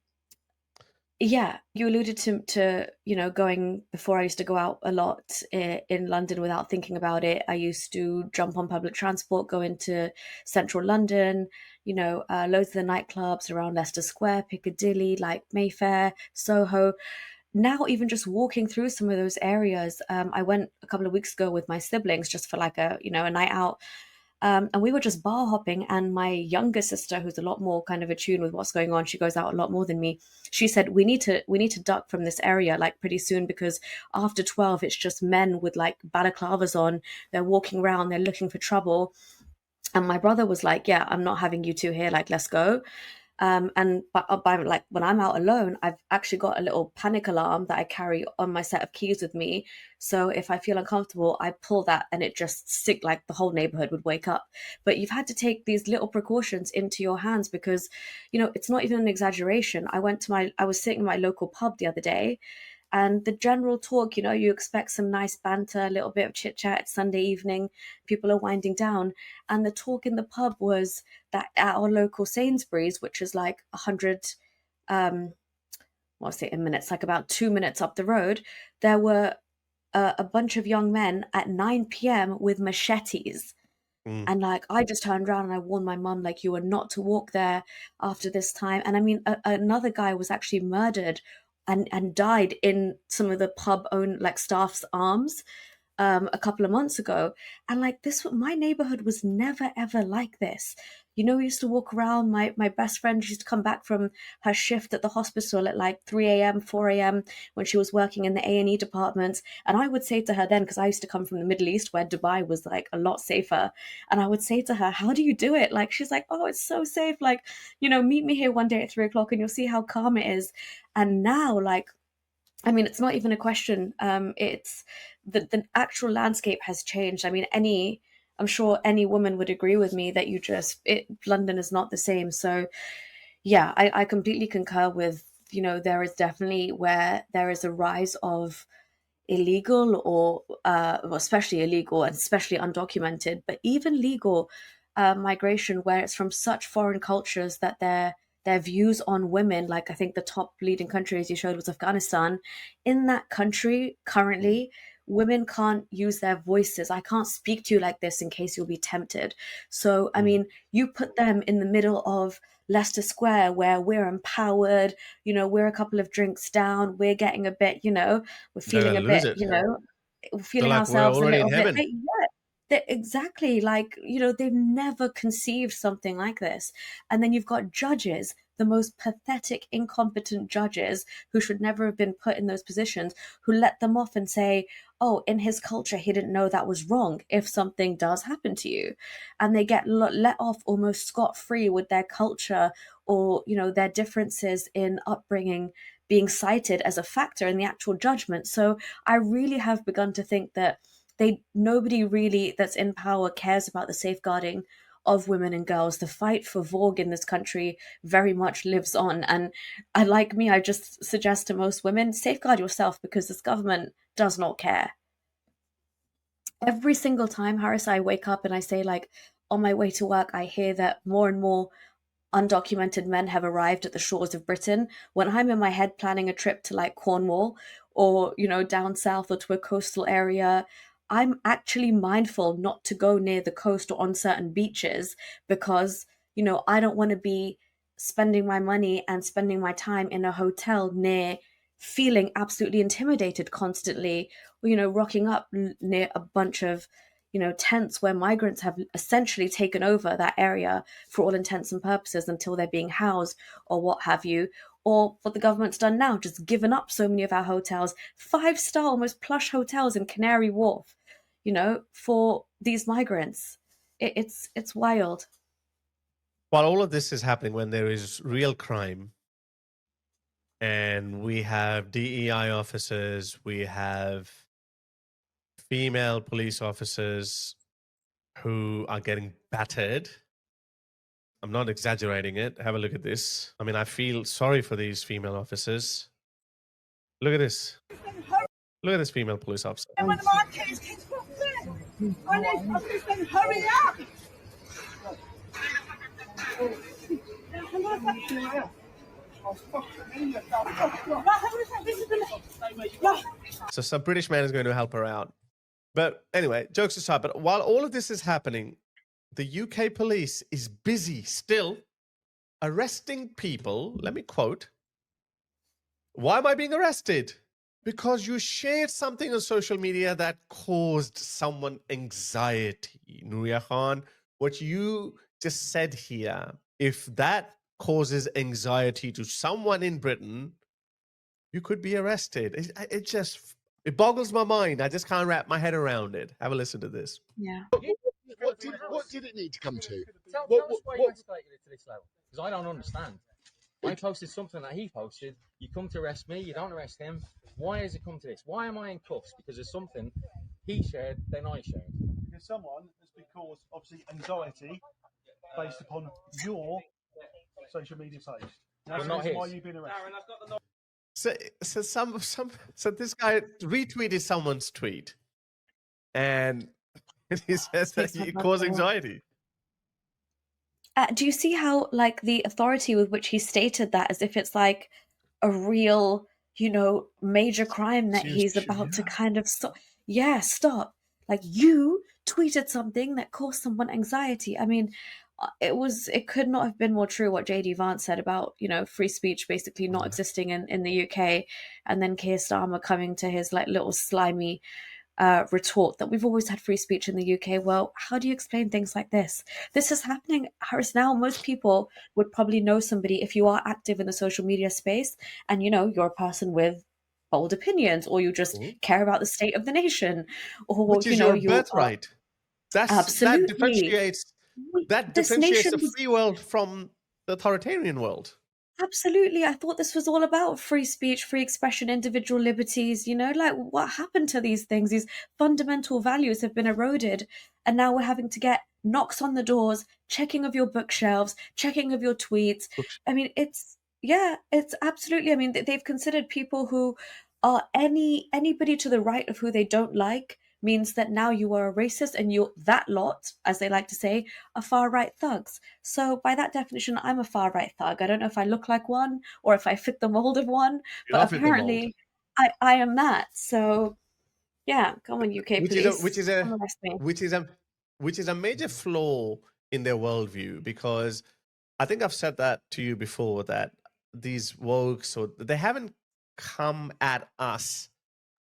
yeah, you alluded to going before. I used to go out a lot in London without thinking about it. I used to jump on public transport, go into central London, loads of the nightclubs around Leicester Square, Piccadilly, like Mayfair, Soho. Now, even just walking through some of those areas, I went a couple of weeks ago with my siblings just for like a night out, and we were just bar hopping. And my younger sister, who's a lot more kind of attuned with what's going on, she goes out a lot more than me. She said we need to duck from this area like pretty soon, because after 12, it's just men with like balaclavas on. They're walking around, they're looking for trouble. And my brother was like, "Yeah, I'm not having you two here. Like, let's go." And by like when I'm out alone, I've actually got a little panic alarm that I carry on my set of keys with me. So if I feel uncomfortable, I pull that and it just sick like the whole neighborhood would wake up. But you've had to take these little precautions into your hands because, it's not even an exaggeration. I was sitting in my local pub the other day, and the general talk, you expect some nice banter, a little bit of chit chat. It's Sunday evening, people are winding down. And the talk in the pub was that at our local Sainsbury's, which is like 100, what's it in minutes, like about 2 minutes up the road, there were a bunch of young men at 9 p.m. with machetes. Mm. And like, I just turned around and I warned my mum, like, you are not to walk there after this time. And I mean, another guy was actually murdered and died in some of the pub own like staff's arms a couple of months ago. And like, my neighborhood was never ever like this. We used to walk around. My best friend used to come back from her shift at the hospital at like 3 a.m., 4 a.m. when she was working in the A&E department. And I would say to her then, because I used to come from the Middle East where Dubai was like a lot safer. And I would say to her, how do you do it? Like, she's like, oh, it's so safe. Like, meet me here one day at 3 o'clock and you'll see how calm it is. And now, like, I mean, it's not even a question. It's the actual landscape has changed. I mean, I'm sure any woman would agree with me that London is not the same. So yeah, I completely concur with, there is definitely where there is a rise of illegal or well, especially illegal and especially undocumented, but even legal migration where it's from such foreign cultures that their views on women, like I think the top leading country as you showed was Afghanistan. In that country currently, women can't use their voices. I can't speak to you like this in case you'll be tempted. So I Mm. mean, you put them in the middle of Leicester Square where we're empowered, we're a couple of drinks down, we're getting a bit, we're They're feeling gonna a lose bit, it. They're feeling like, we're ourselves a already in little bit. heaven. Yeah, exactly. Like, they've never conceived something like this. And then you've got judges, the most pathetic, incompetent judges who should never have been put in those positions, who let them off and say, oh, in his culture, he didn't know that was wrong if something does happen to you. And they get let off almost scot-free with their culture or, their differences in upbringing being cited as a factor in the actual judgment. So I really have begun to think that nobody really that's in power cares about the safeguarding of women and girls. The fight for Vogue in this country very much lives on. And I just suggest to most women, safeguard yourself, because this government does not care. Every single time, Harris, I wake up and I say, like, on my way to work, I hear that more and more undocumented men have arrived at the shores of Britain. When I'm in my head planning a trip to like Cornwall or, down south or to a coastal area, I'm actually mindful not to go near the coast or on certain beaches because, I don't want to be spending my money and spending my time in a hotel near feeling absolutely intimidated constantly, or, rocking up near a bunch of tents where migrants have essentially taken over that area for all intents and purposes until they're being housed or what have you. Or what the government's done now, just given up so many of our hotels, 5-star, almost plush hotels in Canary Wharf, for these migrants. It's wild. While all of this is happening, when there is real crime, and we have DEI officers, we have female police officers who are getting battered. I'm not exaggerating it. Have a look at this. I mean, I feel sorry for these female officers. Look at this. Look at this female police officer. And one of my kids got there. I was saying, hurry up. So some British man is going to help her out. But anyway, jokes aside, but while all of this is happening, the UK police is busy still arresting people. Let me quote. Why am I being arrested? Because you shared something on social media that caused someone anxiety. Nuriyah Khan, what you just said here, if that causes anxiety to someone in Britain, you could be arrested. It boggles my mind. I just can't wrap my head around it. Have a listen to this. Yeah. What did it need to come to? Tell us why you escalated it to this level, because I don't understand. I posted something that he posted. You come to arrest me, you don't arrest him. Why has it come to this? Why am I in cuffs? Because there's something he shared, then I shared. Because someone has been caused, obviously, anxiety based upon your social media page. That's not his. why you've been arrested. So this guy retweeted someone's tweet, and he says that it caused anxiety. Do you see how, like, the authority with which he stated that, as if it's like a real, major crime that he's about to kind of stop? Yeah, stop. Like, you tweeted something that caused someone anxiety. I mean, it could not have been more true what JD Vance said about, free speech basically not existing in the UK, and then Keir Starmer coming to his like little slimy retort that we've always had free speech in the UK. Well, how do you explain things like this? This is happening, Harris. Now, most people would probably know somebody if you are active in the social media space and, you're a person with bold opinions, or you just care about the state of the nation, or, Which is your birthright. Absolutely. That differentiates the free world from the authoritarian world. Absolutely. I thought this was all about free speech, free expression, individual liberties. Like, what happened to these things? These fundamental values have been eroded. And now we're having to get knocks on the doors, checking of your bookshelves, checking of your tweets. I mean, it's absolutely. I mean, they've considered people who are anybody to the right of who they don't like means that now you are a racist, and you're that lot, as they like to say, are far-right thugs. So by that definition, I'm a far-right thug. I don't know if I look like one or if I fit the mold of one, but apparently I am that. So yeah, come on, UK police. Which is a major flaw in their worldview, because I think I've said that to you before, that these woke, so they haven't come at us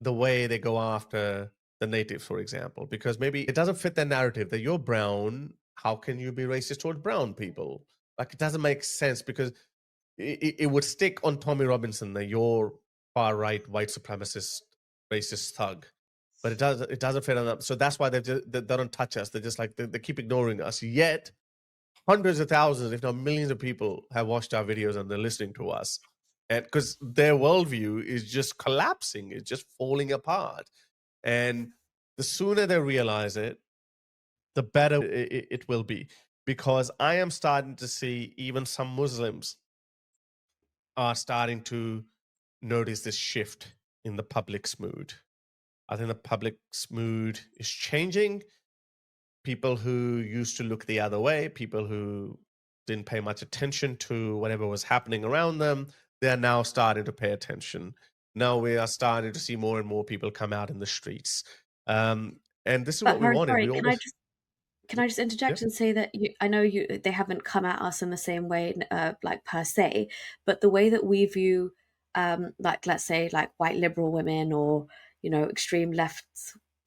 the way they go after the natives, for example, because maybe it doesn't fit their narrative that you're brown. How can you be racist towards brown people? Like, it doesn't make sense, because it would stick on Tommy Robinson that you're far right, white supremacist, racist thug. but it doesn't fit on them. So that's why they don't touch us. They're just like they keep ignoring us. Yet hundreds of thousands, if not millions of people have watched our videos and they're listening to us. And because their worldview is just collapsing, it's just falling apart. And the sooner they realize it, the better it will be. Because I am starting to see even some Muslims are starting to notice this shift in the public's mood. I think the public's mood is changing. People who used to look the other way, people who didn't pay much attention to whatever was happening around them, they're now starting to pay attention. Now we are starting to see more and more people come out in the streets. And this is But what we wanted. sorry, We always, can I just interject and say that I know they haven't come at us in the same way, like per se, but the way that we view, like let's say like white liberal women or extreme left,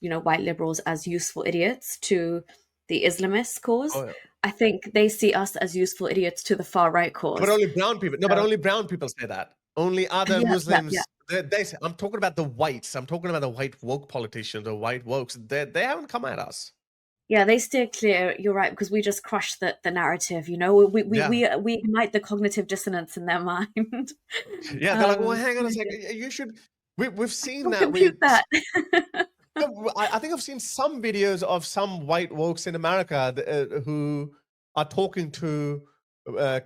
white liberals as useful idiots to the Islamist cause. oh, yeah. I think they see us as useful idiots to the far right cause. But only brown people. No, but So- only brown people say that. Only other Yeah, Muslims. yeah. They say, I'm talking about the whites. I'm talking about the white woke politicians or white wokes. They haven't come at us. Yeah, they steer clear. You're right, because we just crush the narrative. We Yeah. we ignite the cognitive dissonance in their mind. Yeah, they're like, well, hang on a Yeah. second. You should. We've seen Don't that. compute that. No, I think I've seen some videos of some white wokes in America who are talking to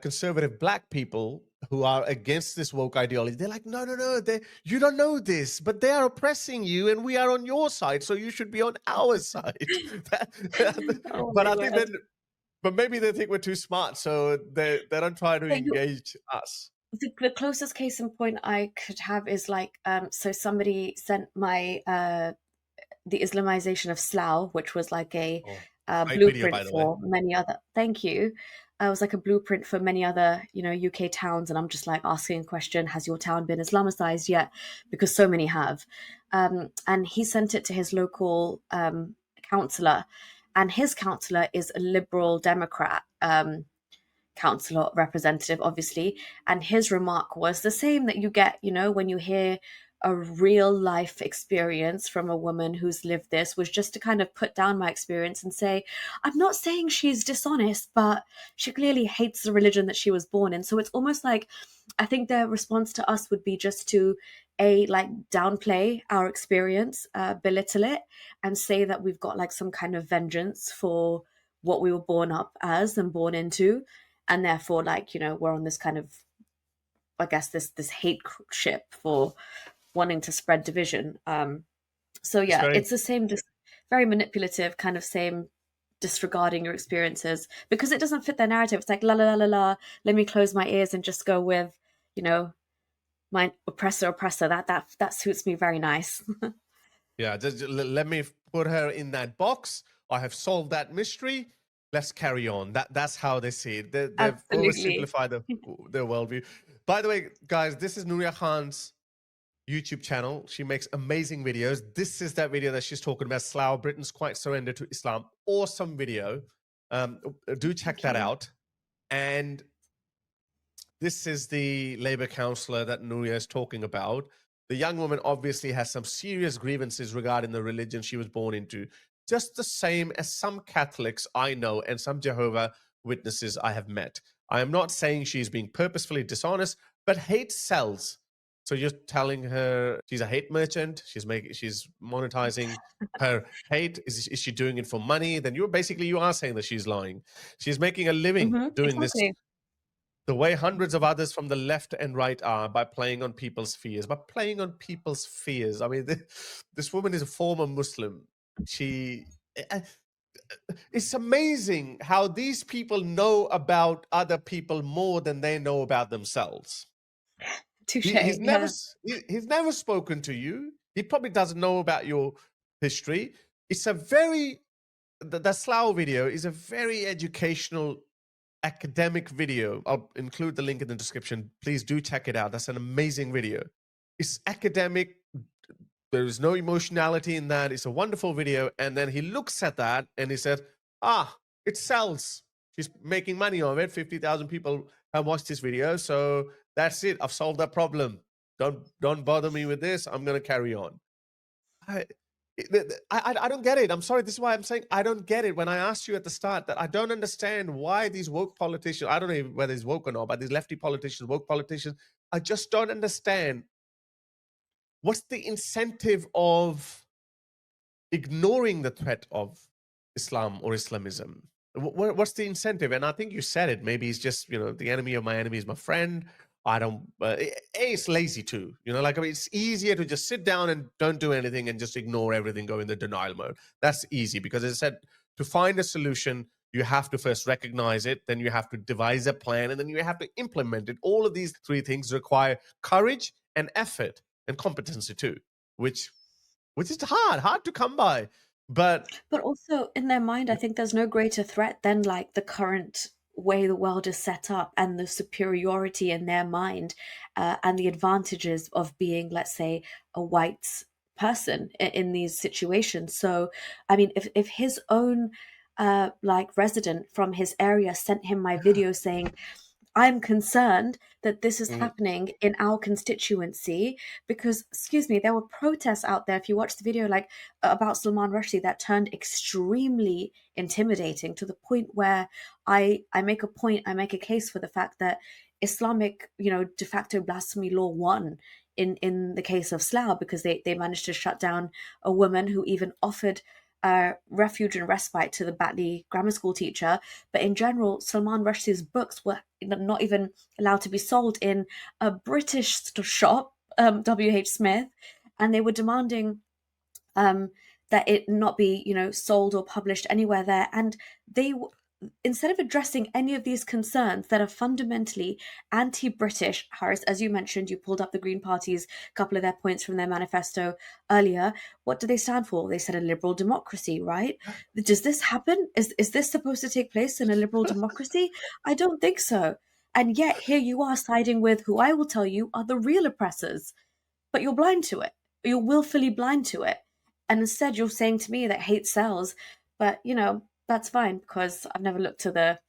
conservative black people who are against this woke ideology. They're like, no, you don't know this, but they are oppressing you, and we are on your side, so you should be on our side. Oh But my I think word. that, but maybe they think we're too smart, so they don't try to Yeah, engage us. the closest case in point I could have is like, so somebody sent my the Islamization of Slough, which was like a Great video, by blueprint the way. for many other. Thank you. It was like a blueprint for many other, UK towns, and I'm just like asking a question: has your town been Islamicized yet? Because so many have. And he sent it to his local councillor, and his councillor is a liberal Democrat. Councillor representative, obviously, and his remark was the same that you get, when you hear a real life experience from a woman who's lived this, was just to kind of put down my experience and say, I'm not saying she's dishonest, but she clearly hates the religion that she was born in. So it's almost like, I think their response to us would be just to like downplay our experience, belittle it, and say that we've got like some kind of vengeance for what we were born up as and born into, and therefore like we're on this kind of, I guess, this hate ship for wanting to spread division. So yeah, it's the same, just very manipulative kind of same, disregarding your experiences because it doesn't fit their narrative. It's like la la la la la, let me close my ears and just go with my oppressor. That suits me very nice. Yeah, just let me put her in that box. I have solved that mystery. Let's carry on. That's how they see it. They've Absolutely. oversimplified their worldview. By the way, guys, this is Nuriyah Khan's YouTube channel. She makes amazing videos. This is that video that she's talking about. Slough, Britain's quite surrendered to Islam. Awesome video. Do check that out. And this is the Labour councillor that Nuriyah is talking about. The young woman obviously has some serious grievances regarding the religion she was born into, just the same as some Catholics I know and some Jehovah Witnesses I have met. I am not saying she's being purposefully dishonest, but hate sells. So you're telling her she's a hate merchant, she's monetizing her hate. Is she doing it for money? Then you are saying that she's lying. She's making a living doing this the way hundreds of others from the left and right are, by playing on people's fears. I mean, this woman is a former Muslim. It's amazing how these people know about other people more than they know about themselves. He's never spoken to you. He probably doesn't know about your history. It's the Slough video is a very educational, academic video. I'll include the link in the description. Please do check it out. That's an amazing video. It's academic. There is no emotionality in that. It's a wonderful video. And then he looks at that and he said, it sells. She's making money on it. 50,000 people have watched this video. So that's it. I've solved that problem. Don't bother me with this. I'm going to carry on. I don't get it. I'm sorry. This is why I'm saying I don't get it. When I asked you at the start that I don't understand why these woke politicians, I don't know whether it's woke or not, but these lefty politicians, woke politicians, I just don't understand what's the incentive of ignoring the threat of Islam or Islamism. What's the incentive? And I think you said it. Maybe it's just, the enemy of my enemy is my friend. I don't. It's lazy too. Like, I mean, it's easier to just sit down and don't do anything and just ignore everything, go in the denial mode. That's easy because, as I said, to find a solution, you have to first recognize it, then you have to devise a plan, and then you have to implement it. All of these three things require courage and effort and competency too, which is hard to come by. But also in their mind, I think there's no greater threat than like the current way the world is set up and the superiority in their mind, and the advantages of being, let's say, a white person in these situations. So, I mean, if his own like resident from his area sent him my video saying, I'm concerned that this is happening in our constituency because, excuse me, there were protests out there. If you watch the video, like about Salman Rushdie, that turned extremely intimidating to the point where I make a case for the fact that Islamic, de facto blasphemy law won in the case of Slough because they managed to shut down a woman who even offered refuge and respite to the Batley grammar school teacher. But in general, Salman Rushdie's books were not even allowed to be sold in a British shop, W.H. Smith, and they were demanding that it not be, sold or published anywhere there. And they, instead of addressing any of these concerns that are fundamentally anti-British, Harris, as you mentioned, you pulled up the Green Party's couple of their points from their manifesto earlier. What do they stand for? They said a liberal democracy, right? Does this happen? Is this supposed to take place in a liberal democracy? I don't think so. And yet here you are siding with who I will tell you are the real oppressors, but you're blind to it. You're willfully blind to it. And instead you're saying to me that hate sells, but that's fine because I've never looked to the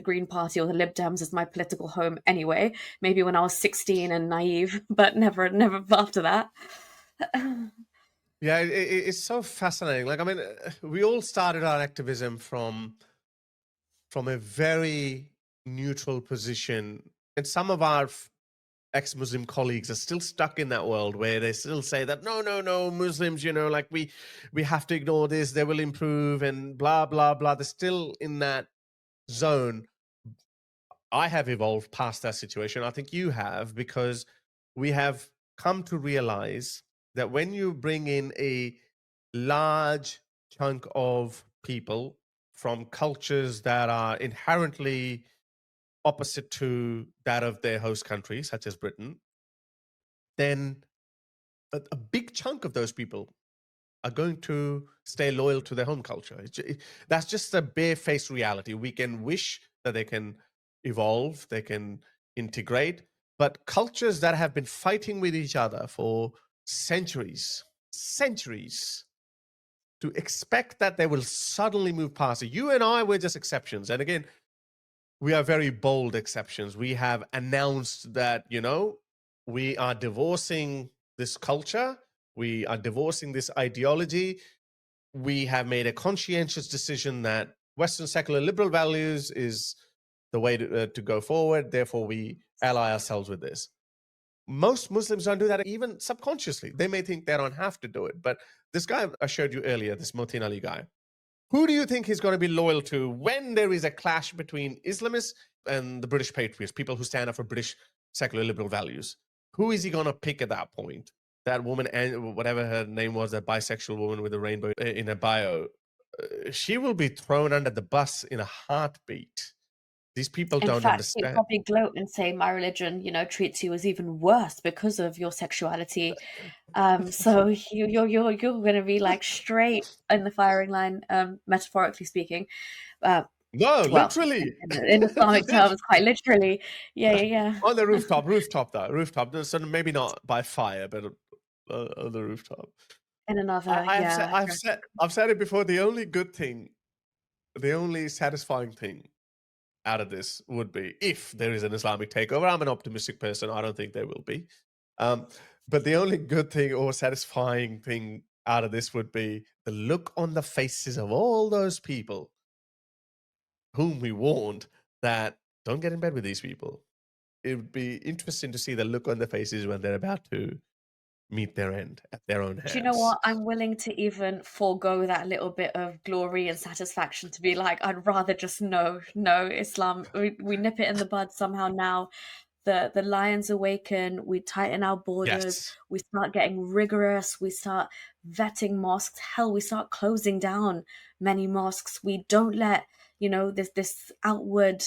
Green Party or the Lib Dems as my political home anyway. Maybe when I was 16 and naive, but never after that. Yeah, it's so fascinating. Like, I mean, we all started our activism from a very neutral position, and some of our ex-Muslim colleagues are still stuck in that world where they still say that no, Muslims, like we have to ignore this, they will improve, and blah blah blah. They're still in that zone. I have evolved past that situation. I think you have, because we have come to realize that when you bring in a large chunk of people from cultures that are inherently opposite to that of their host country, such as Britain, then a big chunk of those people are going to stay loyal to their home culture. That's just a bare-faced reality. We can wish that they can evolve, they can integrate, but cultures that have been fighting with each other for centuries, to expect that they will suddenly move past it. You and I were just exceptions. And again, we are very bold exceptions. We have announced that, we are divorcing this culture. We are divorcing this ideology. We have made a conscientious decision that Western secular liberal values is the way to go forward. Therefore, we ally ourselves with this. Most Muslims don't do that even subconsciously. They may think they don't have to do it. But this guy I showed you earlier, this Motin Ali guy, who do you think he's going to be loyal to when there is a clash between Islamists and the British patriots, people who stand up for British secular liberal values? Who is he going to pick at that point? That woman, and whatever her name was, that bisexual woman with a rainbow in her bio, she will be thrown under the bus in a heartbeat. These people In don't fact, he'd understand. probably gloat and say my religion, treats you as even worse because of your sexuality. So you're going to be like straight in the firing line, metaphorically speaking. No, Well, literally. in Islamic terms, quite literally. Yeah. On the rooftop though. So maybe not by fire, but on the rooftop. In another, I've said it before. The only good thing, the only satisfying thing out of this would be if there is an Islamic takeover. I'm an optimistic person. I don't think there will be. But the only good thing or satisfying thing out of this would be the look on the faces of all those people whom we warned that don't get in bed with these people. It would be interesting to see the look on their faces when they're about to meet their end at their own Do you know hands. what? I'm willing to even forego that little bit of glory and satisfaction to be like, I'd rather just no, Islam. We nip it in the bud somehow now. The lions awaken, we tighten our borders, Yes. we start getting rigorous, we start vetting mosques. Hell, we start closing down many mosques. We don't let, this outward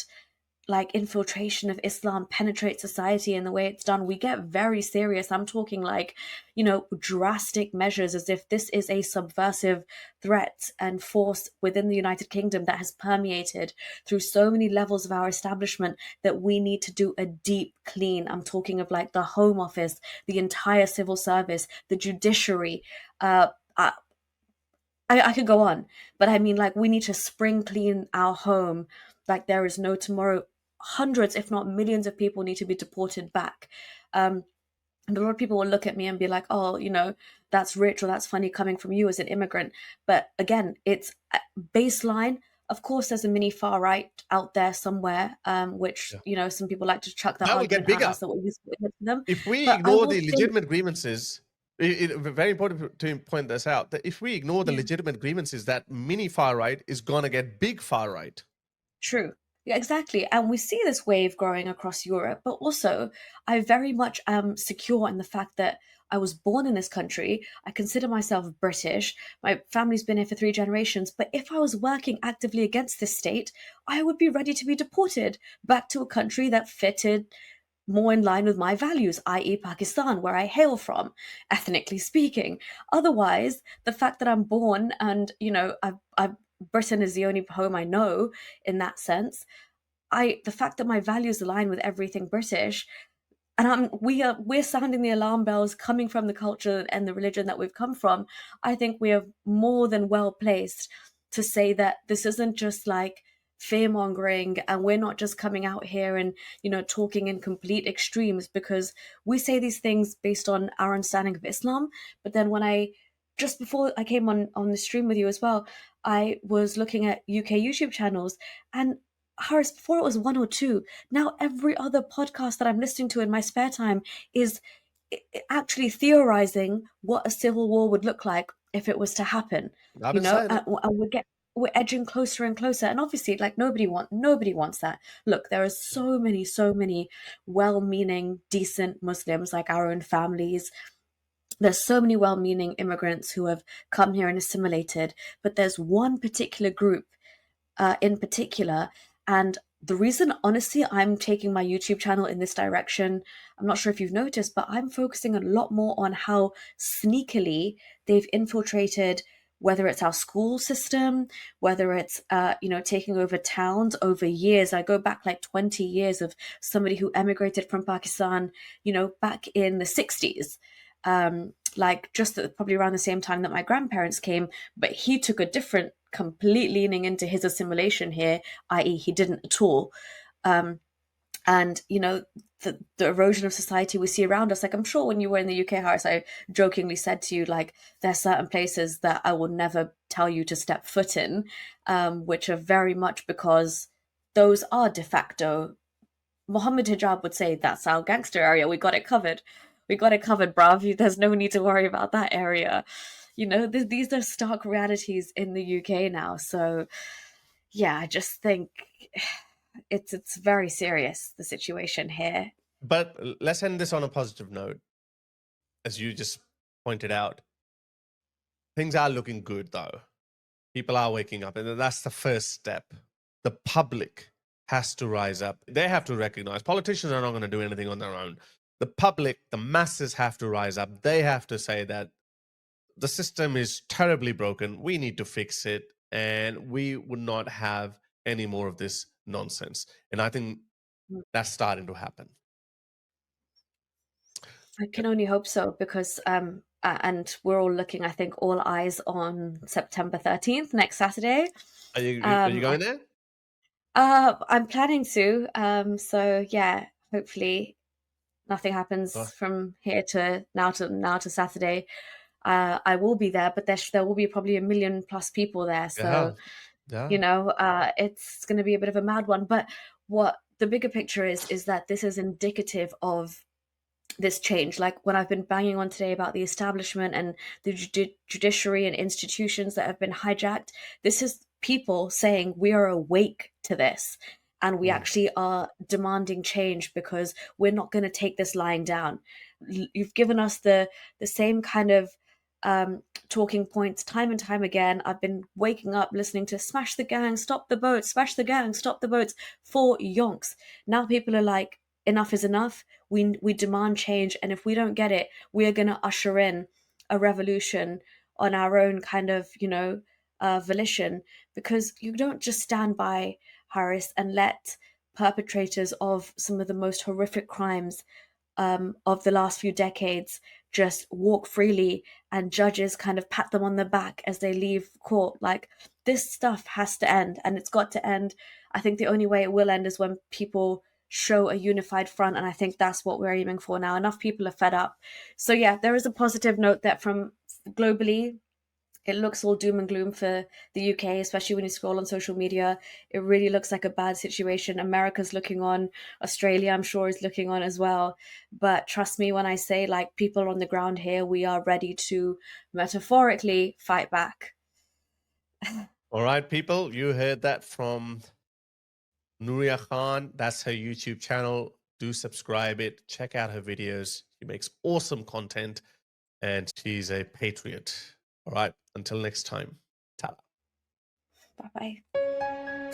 like infiltration of Islam penetrate society in the way it's done. We get very serious. I'm talking like, drastic measures as if this is a subversive threat and force within the United Kingdom that has permeated through so many levels of our establishment that we need to do a deep clean. I'm talking of like the Home Office, the entire civil service, the judiciary. I could go on, but I mean, like, we need to spring clean our home like there is no tomorrow. Hundreds, if not millions, of people need to be deported back. And a lot of people will look at me and be like, oh, that's rich or that's funny coming from you as an immigrant. But again, it's baseline. Of course, there's a mini far right out there somewhere, which, some people like to chuck that That will get argument bigger. as that what used to them. If we But I ignore will the say, legitimate grievances, very important to point this out, that if we ignore the yeah. legitimate grievances, that mini far right is going to get big far right. True. Yeah, exactly. And we see this wave growing across Europe, but also I very much am secure in the fact that I was born in this country. I consider myself British. My family's been here for 3 generations. But if I was working actively against this state, I would be ready to be deported back to a country that fitted more in line with my values, i.e. Pakistan, where I hail from, ethnically speaking. Otherwise, the fact that I'm born and, Britain is the only home I know in that sense. The fact that my values align with everything British, and we're sounding the alarm bells coming from the culture and the religion that we've come from. I think we are more than well placed to say that this isn't just like fear mongering, and we're not just coming out here and talking in complete extremes, because we say these things based on our understanding of Islam. But then when just before I came on the stream with you as well, I was looking at UK YouTube channels, and Harris, before it was 1 or 2, now every other podcast that I'm listening to in my spare time is actually theorizing what a civil war would look like if it was to happen. I've been saying it. And we're edging closer and closer, and obviously, like, nobody wants that. Look, there are so many well-meaning, decent Muslims, like our own families. There's so many well-meaning immigrants who have come here and assimilated, but there's one particular group in particular. And the reason, honestly, I'm taking my YouTube channel in this direction, I'm not sure if you've noticed, but I'm focusing a lot more on how sneakily they've infiltrated, whether it's our school system, whether it's, taking over towns over years. I go back like 20 years of somebody who emigrated from Pakistan, back in the 60s. Like just probably around the same time that my grandparents came, but he took a different, complete leaning into his assimilation here, i.e. he didn't at all. And the erosion of society we see around us, like I'm sure when you were in the UK, Harris, I jokingly said to you, like, there are certain places that I will never tell you to step foot in, which are very much because those are de facto. Mohammed Hijab would say that's our gangster area. We got it covered. Bruv. There's no need to worry about that area. These are stark realities in the UK now. So, yeah, I just think it's very serious, the situation here. But let's end this on a positive note. As you just pointed out, things are looking good, though. People are waking up, and that's the first step. The public has to rise up. They have to recognize politicians are not going to do anything on their own. The public, the masses have to rise up. They have to say that the system is terribly broken. We need to fix it, and we would not have any more of this nonsense. And I think that's starting to happen. I can only hope so, because and we're all looking, I think, all eyes on September 13th, next Saturday. Are you going there? I'm planning to. So yeah, hopefully nothing happens from here to now to Saturday. I will be there, but there will be probably 1 million plus people there. So, Yeah. you know, it's going to be a bit of a mad one. But what the bigger picture is that this is indicative of this change. Like when I've been banging on today about the establishment and the judiciary and institutions that have been hijacked, this is people saying we are awake to this and we actually are demanding change because we're not going to take this lying down. You've given us the same kind of talking points time and time again. I've been waking up listening to smash the gang, stop the boats, smash the gang, stop the boats for yonks. Now people are like, enough is enough. We demand change, and if we don't get it, we are going to usher in a revolution on our own kind of, you know, volition. Because you don't just stand by, Harris, and let perpetrators of some of the most horrific crimes of the last few decades just walk freely and judges kind of pat them on the back as they leave court. Like, this stuff has to end, and it's got to end. I think the only way it will end is when people show a unified front, and I think that's what we're aiming for now. Enough people are fed up. So yeah, there is a positive note that from globally, it looks all doom and gloom for the UK, especially when you scroll on social media. It really looks like a bad situation. America's looking on, Australia, I'm sure, is looking on as well. But trust me when I say, like, people on the ground here, we are ready to metaphorically fight back. All right, people, you heard that from Nuriyah Khan. That's her YouTube channel. Do subscribe it. Check out her videos. She makes awesome content and she's a patriot. All right, until next time. Ta. Bye-bye.